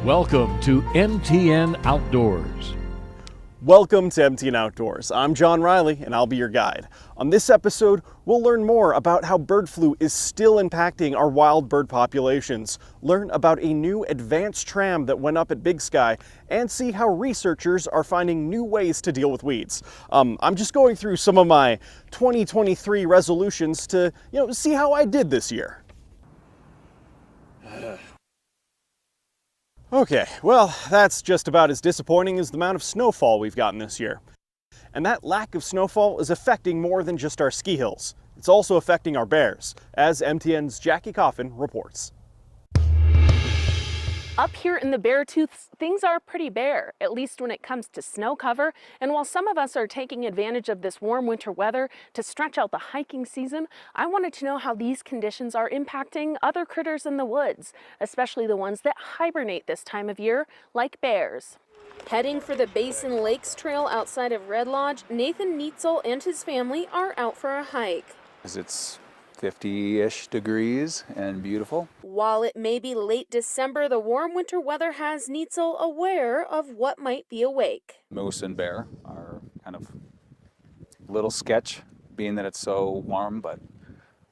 Welcome to MTN Outdoors. Welcome to MTN Outdoors. I'm John Riley and I'll be your guide. On this episode, we'll learn more about how bird flu is still impacting our wild bird populations, learn about a new advanced tram that went up at Big Sky, and see how researchers are finding new ways to deal with weeds. I'm just going through some of my 2023 resolutions to, see how I did this year. Okay, well, that's just about as disappointing as the amount of snowfall we've gotten this year. And that lack of snowfall is affecting more than just our ski hills. It's also affecting our bears, as MTN's Jackie Coffin reports. Up here in the Beartooths, things are pretty bare, at least when it comes to snow cover. And while some of us are taking advantage of this warm winter weather to stretch out the hiking season, I wanted to know how these conditions are impacting other critters in the woods, especially the ones that hibernate this time of year, like bears. Heading for the Basin Lakes Trail outside of Red Lodge, Nathan Neitzel and his family are out for a hike. It's 50-ish degrees and beautiful. While it may be late December, the warm winter weather has Neitzel aware of what might be awake. Moose and bear are kind of a little sketch, being that it's so warm, but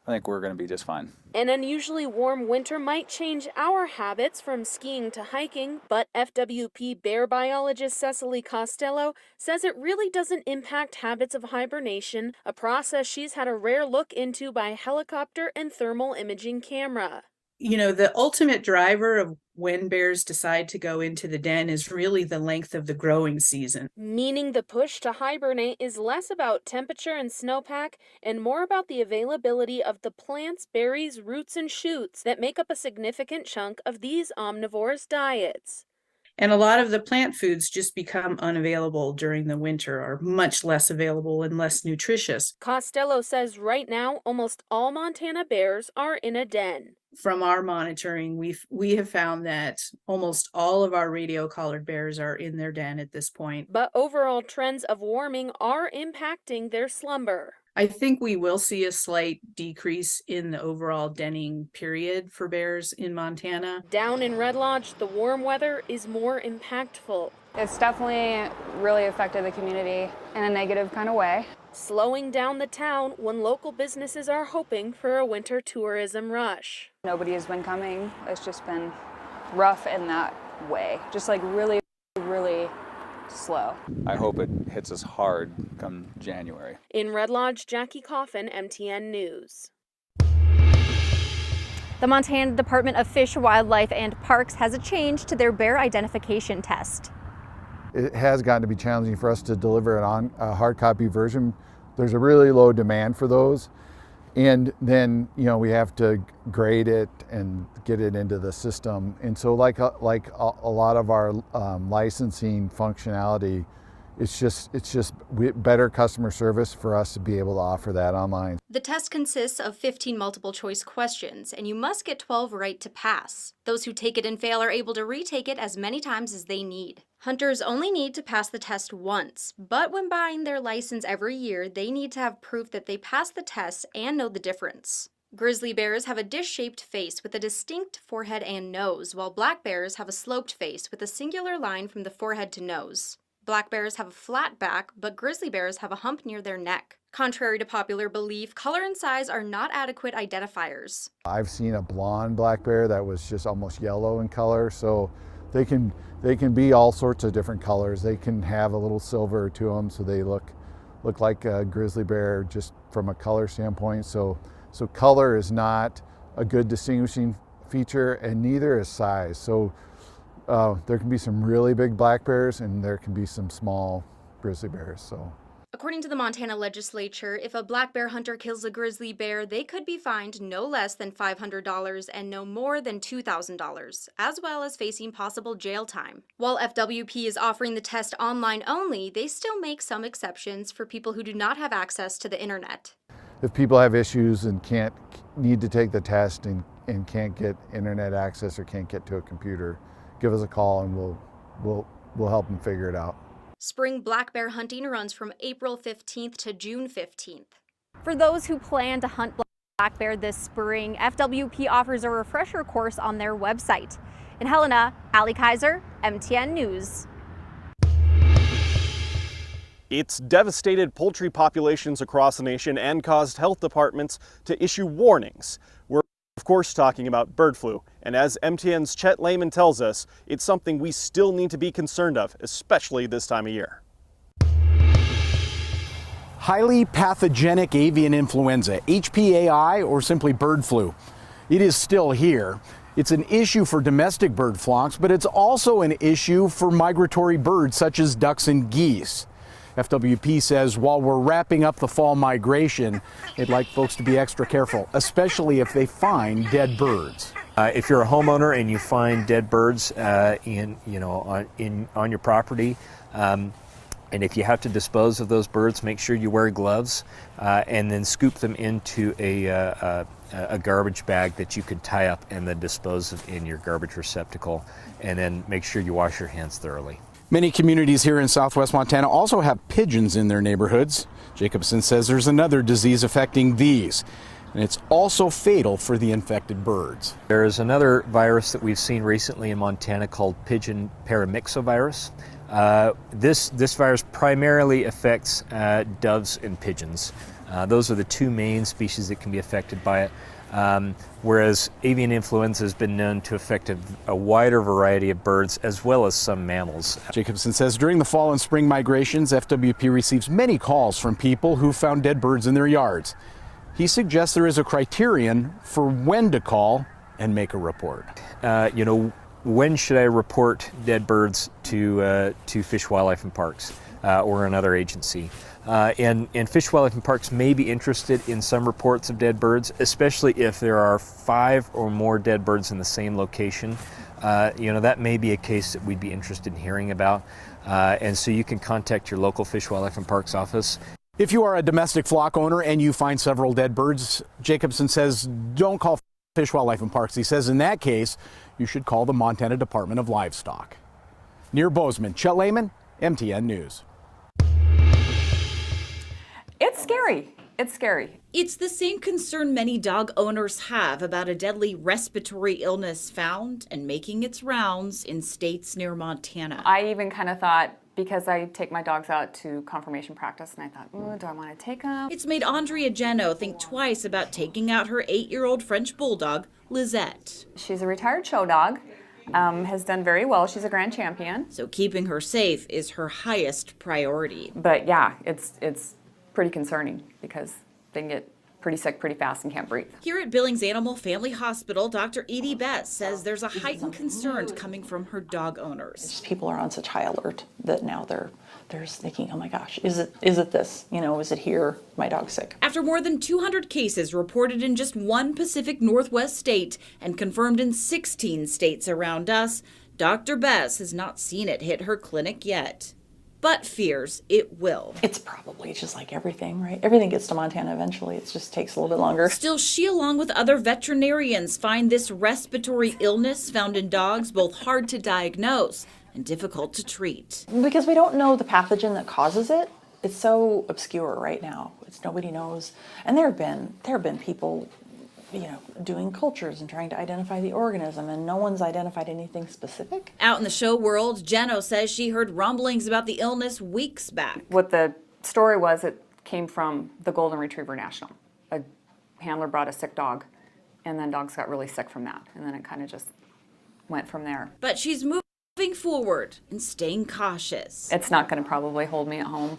I think we're going to be just fine. An unusually warm winter might change our habits from skiing to hiking, but FWP bear biologist Cecily Costello says it really doesn't impact habits of hibernation, a process she's had a rare look into by helicopter and thermal imaging camera. The ultimate driver of when bears decide to go into the den is really the length of the growing season. Meaning the push to hibernate is less about temperature and snowpack and more about the availability of the plants, berries, roots, and shoots that make up a significant chunk of these omnivores' diets. And a lot of the plant foods just become unavailable during the winter, are much less available and less nutritious. Costello says right now, almost all Montana bears are in a den. From our monitoring, we have found that almost all of our radio-collared bears are in their den at this point. But overall trends of warming are impacting their slumber. I think we will see a slight decrease in the overall denning period for bears in Montana. Down in Red Lodge, the warm weather is more impactful. It's definitely really affected the community in a negative kind of way. Slowing down the town when local businesses are hoping for a winter tourism rush. Nobody has been coming. It's just been rough in that way. Just like really, really slow. I hope it hits us hard come January. In Red Lodge, Jackie Coffin, MTN News. The Montana Department of Fish, Wildlife, and Parks has a change to their bear identification test. It has gotten to be challenging for us to deliver a hard copy version. There's a really low demand for those. And then, we have to grade it and get it into the system. And so like a lot of our licensing functionality, it's just better customer service for us to be able to offer that online. The test consists of 15 multiple choice questions, and you must get 12 right to pass. Those who take it and fail are able to retake it as many times as they need. Hunters only need to pass the test once, but when buying their license every year, they need to have proof that they passed the test and know the difference. Grizzly bears have a dish-shaped face with a distinct forehead and nose, while black bears have a sloped face with a singular line from the forehead to nose. Black bears have a flat back, but grizzly bears have a hump near their neck. Contrary to popular belief, color and size are not adequate identifiers. I've seen a blonde black bear that was just almost yellow in color, so they can be all sorts of different colors. They can have a little silver to them, so they look like a grizzly bear just from a color standpoint. So color is not a good distinguishing feature, and neither is size. So there can be some really big black bears and there can be some small grizzly bears. According to the Montana legislature, if a black bear hunter kills a grizzly bear, they could be fined no less than $500 and no more than $2,000, as well as facing possible jail time. While FWP is offering the test online only, they still make some exceptions for people who do not have access to the internet. If people have issues and need to take the test and can't get internet access or can't get to a computer, give us a call and we'll help them figure it out. Spring black bear hunting runs from April 15th to June 15th. For those who plan to hunt black bear this spring, FWP offers a refresher course on their website. In Helena, Ali Kaiser, MTN News. It's devastated poultry populations across the nation and caused health departments to issue warnings. We're, of course, talking about bird flu. And as MTN's Chet Lehman tells us, it's something we still need to be concerned of, especially this time of year. Highly pathogenic avian influenza, HPAI, or simply bird flu. It is still here. It's an issue for domestic bird flocks, but it's also an issue for migratory birds such as ducks and geese. FWP says while we're wrapping up the fall migration, they'd like folks to be extra careful, especially if they find dead birds. If you're a homeowner and you find dead birds on your property, and if you have to dispose of those birds, make sure you wear gloves and then scoop them into a garbage bag that you can tie up and then dispose of in your garbage receptacle, and then make sure you wash your hands thoroughly. Many communities here in southwest Montana also have pigeons in their neighborhoods. Jacobson says there's another disease affecting these, and it's also fatal for the infected birds. There is another virus that we've seen recently in Montana called pigeon paramyxovirus. This virus primarily affects doves and pigeons. Those are the two main species that can be affected by it. Whereas avian influenza has been known to affect a wider variety of birds as well as some mammals. Jacobson says during the fall and spring migrations, FWP receives many calls from people who found dead birds in their yards. He suggests there is a criterion for when to call and make a report. When should I report dead birds to Fish, Wildlife and Parks or another agency? And Fish, Wildlife and Parks may be interested in some reports of dead birds, especially if there are 5 or more dead birds in the same location. That may be a case that we'd be interested in hearing about. And so you can contact your local Fish, Wildlife and Parks office. If you are a domestic flock owner and you find several dead birds, Jacobson says don't call Fish, Wildlife and Parks. He says in that case, you should call the Montana Department of Livestock. Near Bozeman, Chet Lehman, MTN News. It's scary. It's scary. It's the same concern many dog owners have about a deadly respiratory illness found and making its rounds in states near Montana. I even kind of thought, because I take my dogs out to conformation practice, and I thought, do I want to take them? It's made Andrea Geno think twice about taking out her 8-year-old French bulldog, Lizette. She's a retired show dog, has done very well. She's a grand champion. So keeping her safe is her highest priority. But yeah, it's pretty concerning because they can get pretty sick pretty fast and can't breathe. Here at Billings Animal Family Hospital, Dr. Edie Betts says there's a heightened concern coming from her dog owners. People are on such high alert that now they're thinking, oh my gosh, is it this? Is it here? My dog's sick. After more than 200 cases reported in just one Pacific Northwest state and confirmed in 16 states around us, Dr. Betts has not seen it hit her clinic yet, but fears it will. It's probably just like everything, right? Everything gets to Montana eventually. It just takes a little bit longer. Still, she, along with other veterinarians, find this respiratory illness found in dogs both hard to diagnose and difficult to treat. Because we don't know the pathogen that causes it. It's so obscure right now. Nobody knows. And there have been people, doing cultures and trying to identify the organism, and no one's identified anything specific. Out in the show world, Geno says she heard rumblings about the illness weeks back. What the story was, it came from the Golden Retriever National. A handler brought a sick dog, and then dogs got really sick from that, and then it kind of just went from there. But she's moving forward and staying cautious. It's not going to probably hold me at home.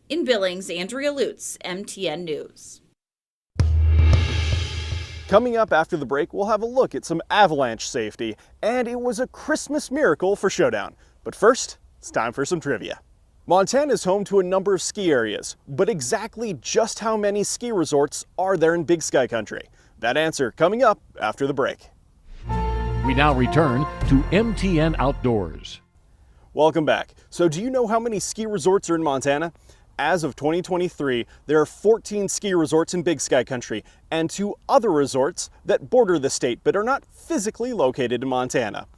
In Billings, Andrea Lutz, MTN News. Coming up after the break, we'll have a look at some avalanche safety, and it was a Christmas miracle for Showdown. But first, it's time for some trivia. Montana is home to a number of ski areas, but exactly just how many ski resorts are there in Big Sky Country? That answer coming up after the break. We now return to MTN Outdoors. Welcome back. So do you know how many ski resorts are in Montana? As of 2023, there are 14 ski resorts in Big Sky Country and 2 other resorts that border the state but are not physically located in Montana.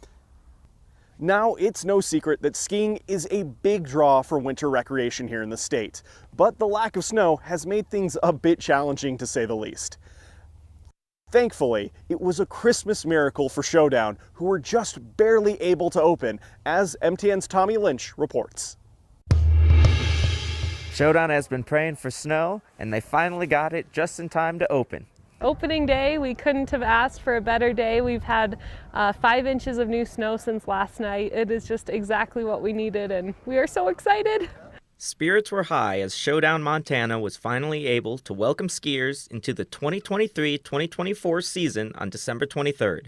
Now, it's no secret that skiing is a big draw for winter recreation here in the state, but the lack of snow has made things a bit challenging to say the least. Thankfully, it was a Christmas miracle for Showdown, who were just barely able to open, as MTN's Tommy Lynch reports. Showdown has been praying for snow, and they finally got it just in time to open. Opening day, we couldn't have asked for a better day. We've had 5 inches of new snow since last night. It is just exactly what we needed, and we are so excited. Spirits were high as Showdown Montana was finally able to welcome skiers into the 2023-2024 season on December 23rd.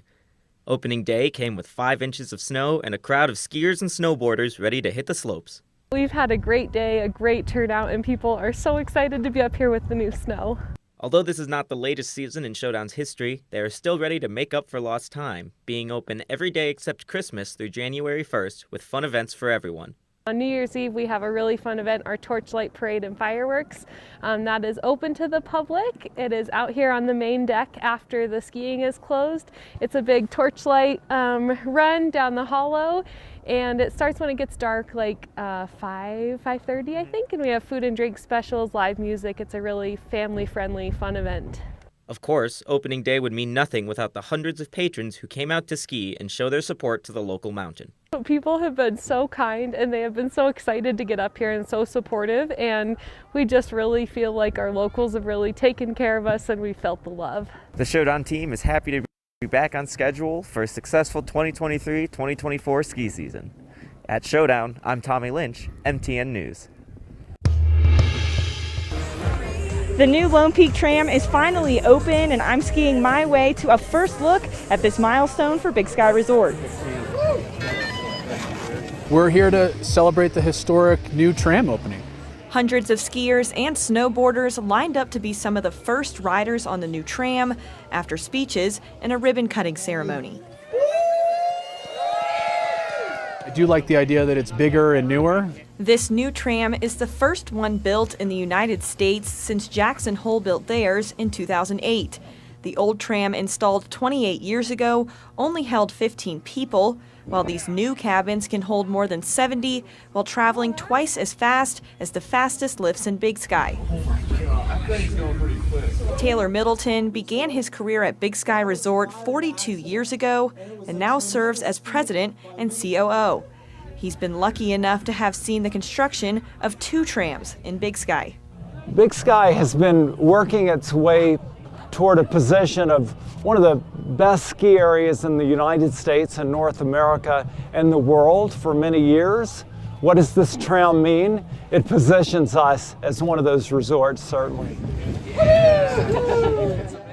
Opening day came with 5 inches of snow and a crowd of skiers and snowboarders ready to hit the slopes. We've had a great day, a great turnout, and people are so excited to be up here with the new snow. Although this is not the latest season in Showdown's history, they are still ready to make up for lost time, being open every day except Christmas through January 1st with fun events for everyone. On New Year's Eve, we have a really fun event, our Torchlight Parade and Fireworks. That is open to the public. It is out here on the main deck after the skiing is closed. It's a big torchlight run down the hollow, and it starts when it gets dark, like 5:30, I think, and we have food and drink specials, live music. It's a really family-friendly, fun event. Of course, opening day would mean nothing without the hundreds of patrons who came out to ski and show their support to the local mountain. People have been so kind, and they have been so excited to get up here and so supportive, and we just really feel like our locals have really taken care of us, and we felt the love. The Showdown team is happy to be back on schedule for a successful 2023-2024 ski season. At Showdown, I'm Tommy Lynch, MTN News. The new Lone Peak Tram is finally open, and I'm skiing my way to a first look at this milestone for Big Sky Resort. We're here to celebrate the historic new tram opening. Hundreds of skiers and snowboarders lined up to be some of the first riders on the new tram after speeches and a ribbon-cutting ceremony. I do like the idea that it's bigger and newer. This new tram is the first one built in the United States since Jackson Hole built theirs in 2008. The old tram installed 28 years ago only held 15 people, while these new cabins can hold more than 70 while traveling twice as fast as the fastest lifts in Big Sky. Taylor Middleton began his career at Big Sky Resort 42 years ago and now serves as president and COO. He's been lucky enough to have seen the construction of 2 trams in Big Sky. Big Sky has been working its way toward a position of one of the best ski areas in the United States and North America and the world for many years. What does this tram mean? It positions us as one of those resorts, certainly.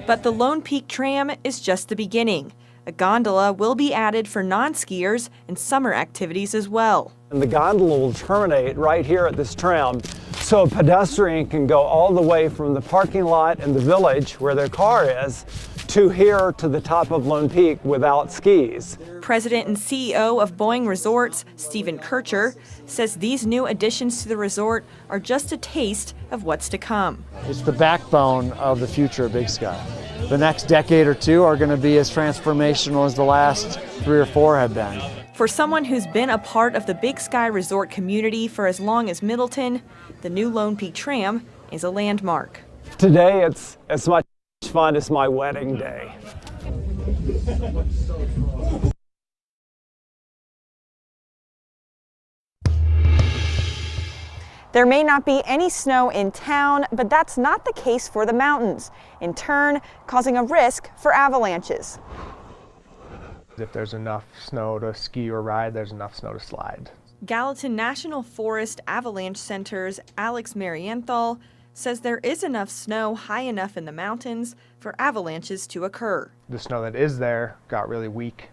But the Lone Peak Tram is just the beginning. A gondola will be added for non-skiers and summer activities as well. And the gondola will terminate right here at this tram, so a pedestrian can go all the way from the parking lot in the village where their car is to here to the top of Lone Peak without skis. President and CEO of Boeing Resorts, Stephen Kircher, says these new additions to the resort are just a taste of what's to come. It's the backbone of the future of Big Sky. The next decade or two are going to be as transformational as the last 3 or 4 have been. For someone who's been a part of the Big Sky Resort community for as long as Middleton, the new Lone Peak Tram is a landmark. Today it's as much fun as my wedding day. There may not be any snow in town, but that's not the case for the mountains, in turn causing a risk for avalanches. If there's enough snow to ski or ride, there's enough snow to slide. Gallatin National Forest Avalanche Center's Alex Marienthal says there is enough snow high enough in the mountains for avalanches to occur. The snow that is there got really weak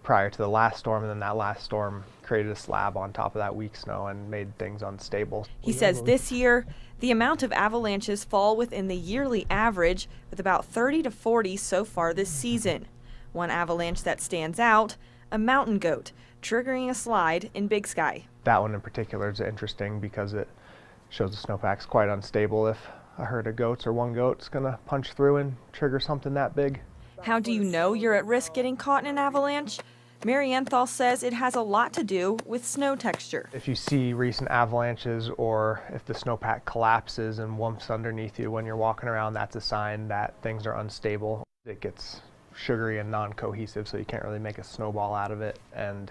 prior to the last storm, and then that last storm created a slab on top of that weak snow and made things unstable. He says this year, the amount of avalanches fall within the yearly average, with about 30 to 40 so far this season. One avalanche that stands out, a mountain goat, triggering a slide in Big Sky. That one in particular is interesting because it shows the snowpack's quite unstable if a herd of goats or one goat's gonna punch through and trigger something that big. How do you know you're at risk getting caught in an avalanche? Mary Anthal says it has a lot to do with snow texture. If you see recent avalanches or if the snowpack collapses and whumps underneath you when you're walking around, that's a sign that things are unstable. It gets sugary and non-cohesive, so you can't really make a snowball out of it, and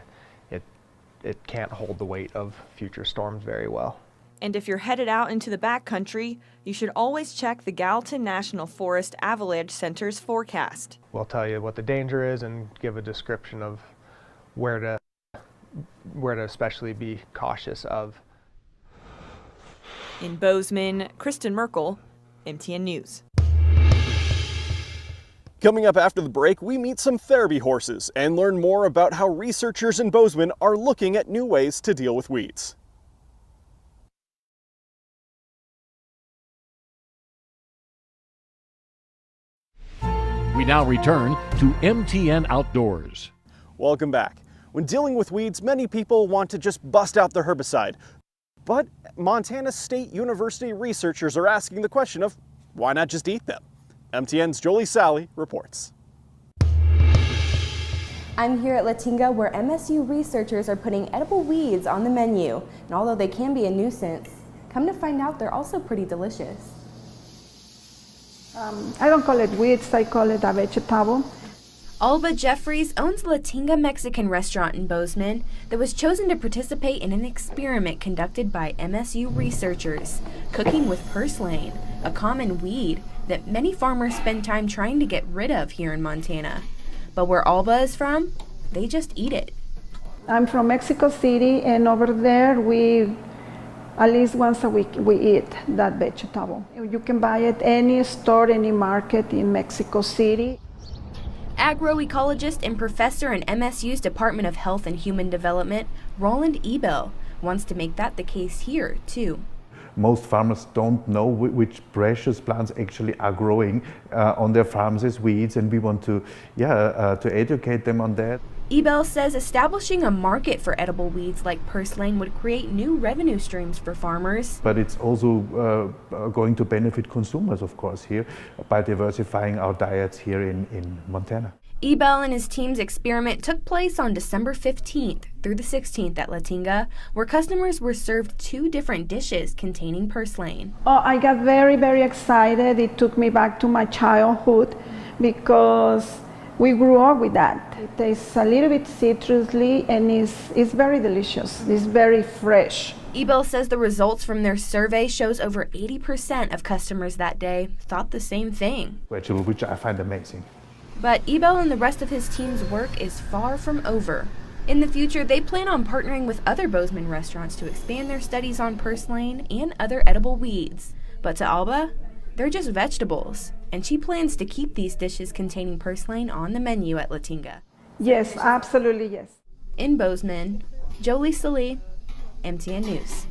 it can't hold the weight of future storms very well. And if you're headed out into the backcountry, you should always check the Gallatin National Forest Avalanche Center's forecast. We'll tell you what the danger is and give a description of where to especially be cautious of. In Bozeman, Kristen Merkel, MTN News. Coming up after the break, we meet some therapy horses and learn more about how researchers in Bozeman are looking at new ways to deal with weeds. We now return to MTN Outdoors. Welcome back. When dealing with weeds, many people want to just bust out the herbicide. But Montana State University researchers are asking the question of why not just eat them? MTN's Jolie Sally reports. I'm here at Latinga, where MSU researchers are putting edible weeds on the menu. And although they can be a nuisance, come to find out they're also pretty delicious. I don't call it weeds, I call it a vegetable. Alba Jeffries owns Latinga Mexican restaurant in Bozeman that was chosen to participate in an experiment conducted by MSU researchers, cooking with purslane, a common weed that many farmers spend time trying to get rid of here in Montana. But where Alba is from, they just eat it. I'm from Mexico City, and over there at least once a week we eat that vegetable. You can buy it any store, any market in Mexico City. Agroecologist and professor in MSU's Department of Health and Human Development, Roland Ebel, wants to make that the case here, too. Most farmers don't know which precious plants actually are growing on their farms as weeds, and we want to educate them on that. Ebel says establishing a market for edible weeds like purslane would create new revenue streams for farmers. But it's also going to benefit consumers, of course, here by diversifying our diets here in Montana. Ebel and his team's experiment took place on December 15th through the 16th at Latinga, where customers were served 2 different dishes containing purslane. Oh, I got very, very excited. It took me back to my childhood because we grew up with that. It tastes a little bit citrusy and it's very delicious. It's very fresh. Ebel says the results from their survey shows over 80% of customers that day thought the same thing. Which I find amazing. But Ebel and the rest of his team's work is far from over. In the future, they plan on partnering with other Bozeman restaurants to expand their studies on purslane and other edible weeds. But to Alba, they're just vegetables, and she plans to keep these dishes containing purslane on the menu at Latinga. Yes, absolutely yes. In Bozeman, Jolie Salee, MTN News.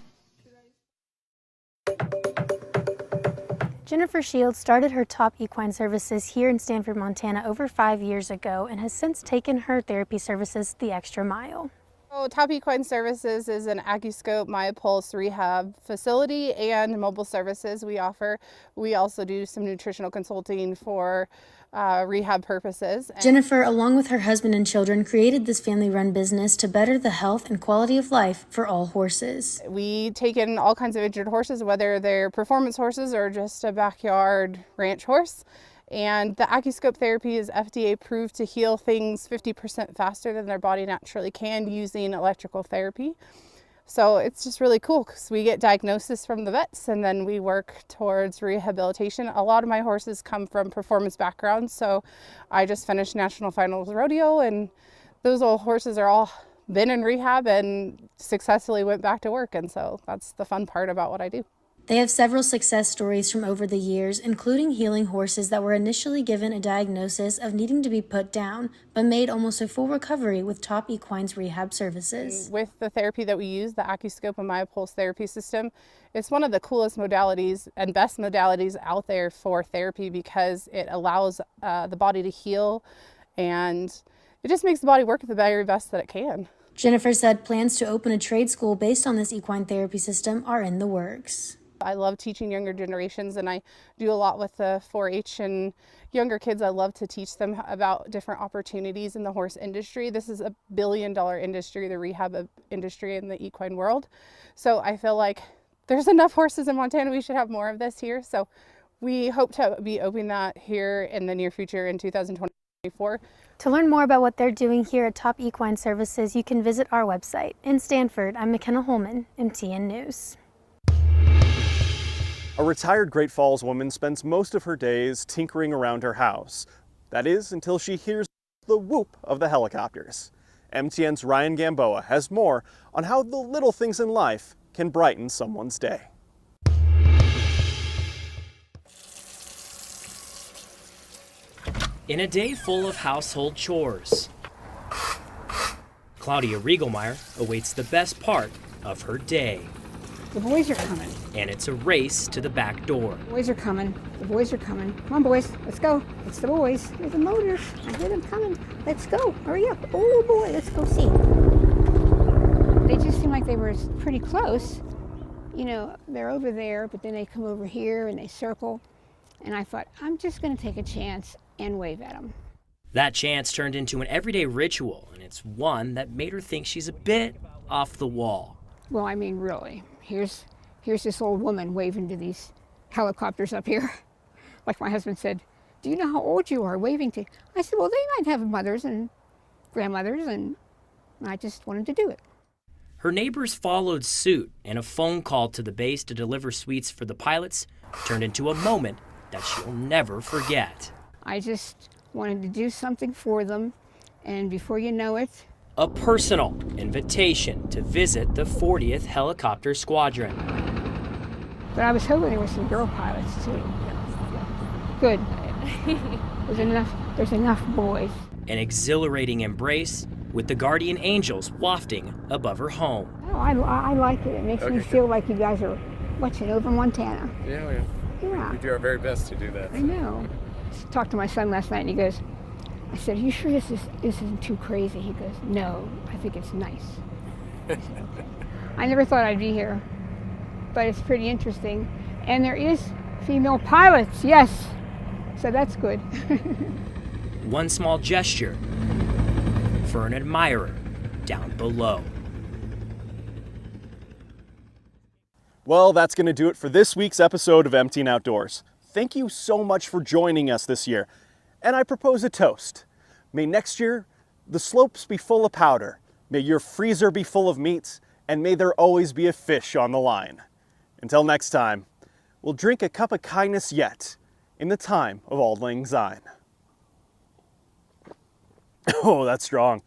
Jennifer Shields started her Top Equine Services here in Stanford, Montana over 5 years ago and has since taken her therapy services the extra mile. Top Equine Services is an AccuScope MyPulse rehab facility and mobile services we offer. We also do some nutritional consulting for rehab purposes. Jennifer, along with her husband and children, created this family-run business to better the health and quality of life for all horses. We take in all kinds of injured horses, whether they're performance horses or just a backyard ranch horse. And the AccuScope therapy is FDA approved to heal things 50% faster than their body naturally can using electrical therapy. So it's just really cool because we get diagnosis from the vets and then we work towards rehabilitation. A lot of my horses come from performance backgrounds, so I just finished National Finals Rodeo and those old horses are all been in rehab and successfully went back to work, and so that's the fun part about what I do. They have several success stories from over the years, including healing horses that were initially given a diagnosis of needing to be put down, but made almost a full recovery with Top Equine's rehab services. With the therapy that we use, the AccuScope and MyPulse therapy system, it's one of the coolest modalities and best modalities out there for therapy because it allows the body to heal and it just makes the body work the very best that it can. Jennifer said plans to open a trade school based on this equine therapy system are in the works. I love teaching younger generations, and I do a lot with the 4-H and younger kids. I love to teach them about different opportunities in the horse industry. This is a billion-dollar industry, the rehab industry in the equine world. So I feel like there's enough horses in Montana. We should have more of this here. So we hope to be opening that here in the near future in 2024. To learn more about what they're doing here at Top Equine Services, you can visit our website. In Stanford, I'm McKenna Holman, MTN News. A retired Great Falls woman spends most of her days tinkering around her house. That is, until she hears the whoop of the helicopters. MTN's Ryan Gamboa has more on how the little things in life can brighten someone's day. In a day full of household chores, Claudia Riegelmeyer awaits the best part of her day. The boys are coming. And it's a race to the back door. The boys are coming. The boys are coming. Come on, boys. Let's go. It's the boys. They're the motors. I hear them coming. Let's go. Hurry up. Oh, boy. Let's go see. They just seemed like they were pretty close. You know, they're over there, but then they come over here and they circle. And I thought, I'm just going to take a chance and wave at them. That chance turned into an everyday ritual, and it's one that made her think she's a bit off the wall. Well, I mean, really. Here's this old woman waving to these helicopters up here. Like my husband said, do you know how old you are waving to? I said, well, they might have mothers and grandmothers, and I just wanted to do it. Her neighbors followed suit, and a phone call to the base to deliver sweets for the pilots turned into a moment that she'll never forget. I just wanted to do something for them, and before you know it, a personal invitation to visit the 40th Helicopter Squadron. But I was hoping there were some girl pilots too. Good. There's enough boys. An exhilarating embrace with the guardian angels wafting above her home. Oh, I like it. It makes me feel like you guys are watching over Montana. Yeah. We do our very best to do that. I know. I talked to my son last night and he goes, I said, are you sure this isn't too crazy? He goes, no, I think it's nice. I said, okay. I never thought I'd be here, but it's pretty interesting. And there is female pilots, yes. So that's good. One small gesture for an admirer down below. Well, that's going to do it for this week's episode of MTN Outdoors. Thank you so much for joining us this year. And I propose a toast. May next year the slopes be full of powder, may your freezer be full of meats, and may there always be a fish on the line. Until next time, we'll drink a cup of kindness yet in the time of Auld Lang Syne. Oh, that's strong.